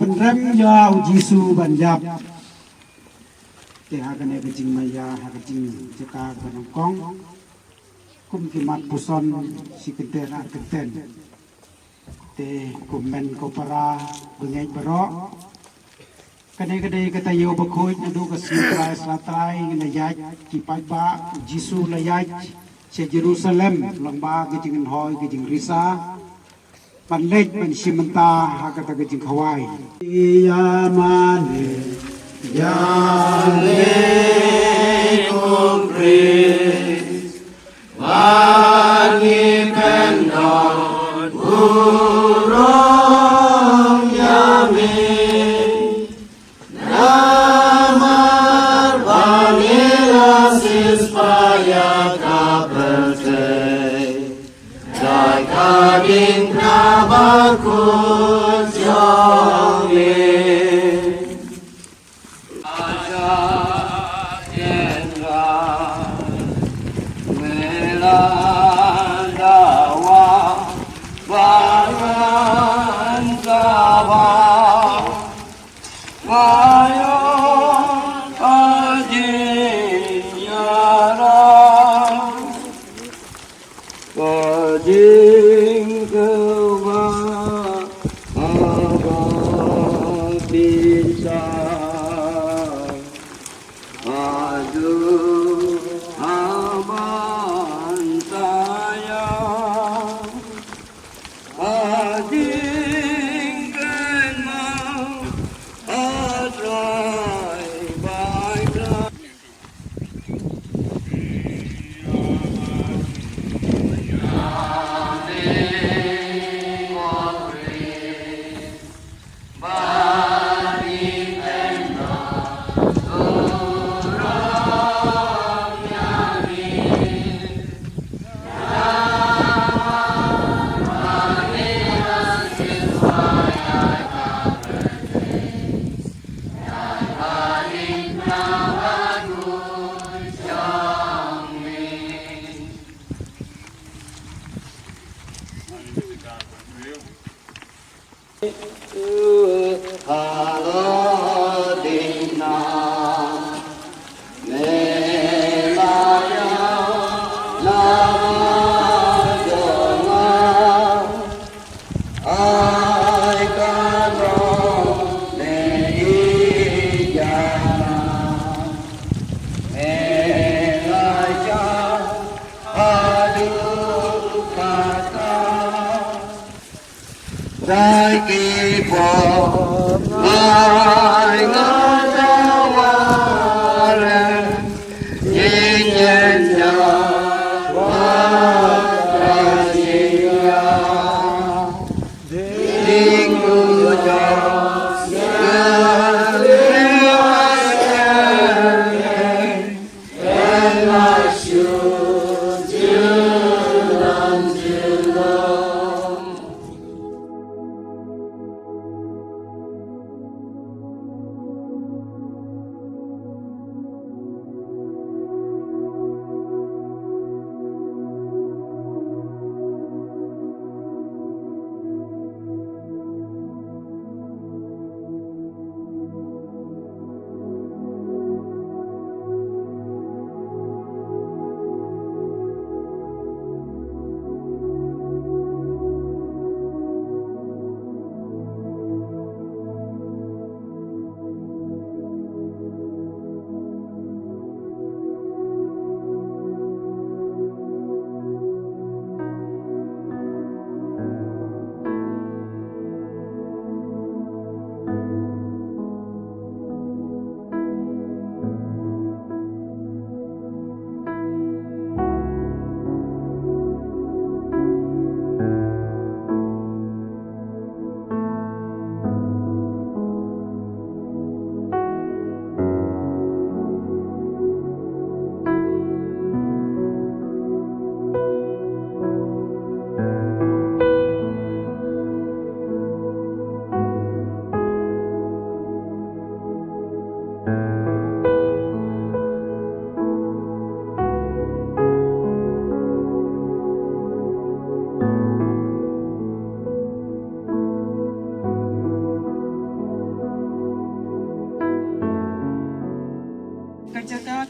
เป็นเร่มยาวยิสูบัญญัติแต่หากในกระจิงมายาหากจริงจะกาบันกองกุมกิมัดปุซอนสิกเตนะกเตนแต่กุมเมนกปราบุญใหญ่บรอกันในกระเดยกตะโยบคุยนดูกสิตรายสลาตรายในยาจิปัยบะยิสูละยาเชเยรูซาเล็มหลังบากระจิงหอยกระจิงริซาปันเล็กปันชิมันตาหากตะกระจิงขวายยามาเนยาเลคุมพรีวานิเพนดอนอุรมยามีนามาร์วานิลาสิสปายาคาเปเตจากาดินนาบาคุจอมี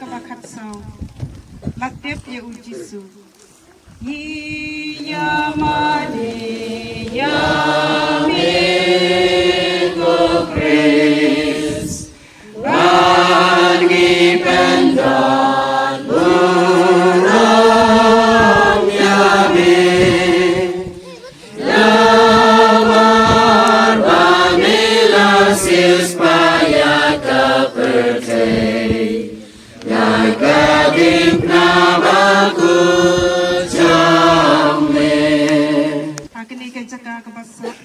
kabakatsau. Latip ya ujisu. Yamani yamiku Chris. Bagi pendan burung yami. Lamar bamila sispaya kepercayai. Nagadim namaku jamle. Agni ke jaga ke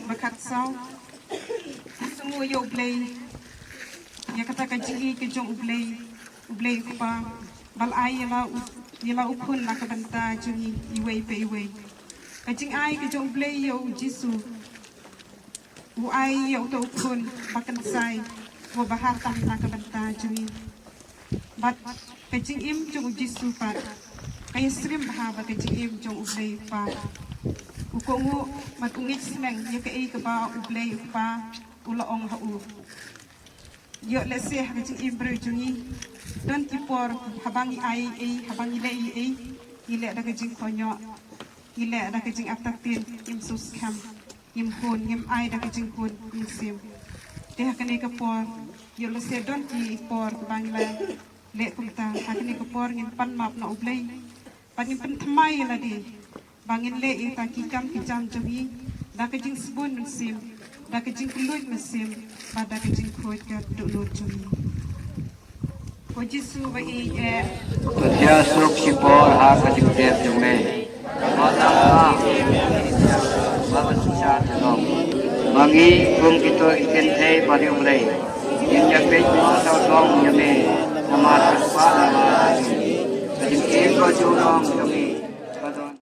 bakatsau. Semua yo play. Ya kata kaji ke jong ublay pa. Bal ay yala upun la kabanta jungi iway pe iway. Kajing ay ke jong ublay yo jisu. U ay yo to upun bakan say. Wa bahar tam la kabanta jungi. But kajing im jong jisu pa. Kaya srim bahaba kajing im jong ublay pa. Ukongo matungit sineng ya ka ay ka ba ublay pa ulaong hau. Yo lese kajing im bro jungi. Don tipor habangi ai habangi le ai ile da kajing konyo ile da kajing atatin im sus kam im hon im ai da kajing hon im sim deh kane ka por yo lese don tipor bangla le kumta hakane ka por ngin pan map na ublay pangin pan thamai la di bangin le ta kikam kijam jungi da kajing spoon sim da kajing kulut sim ba da kajing khoi ka dulur jungi Jisu ba Dia suruk sipor ha kajing tiap jungle. Mata ba susah dong. Mangi kung kito iken thei pari umrei. Yin jak pe mo tau dong yame. Nama taspa nama. Kajing ko chu dong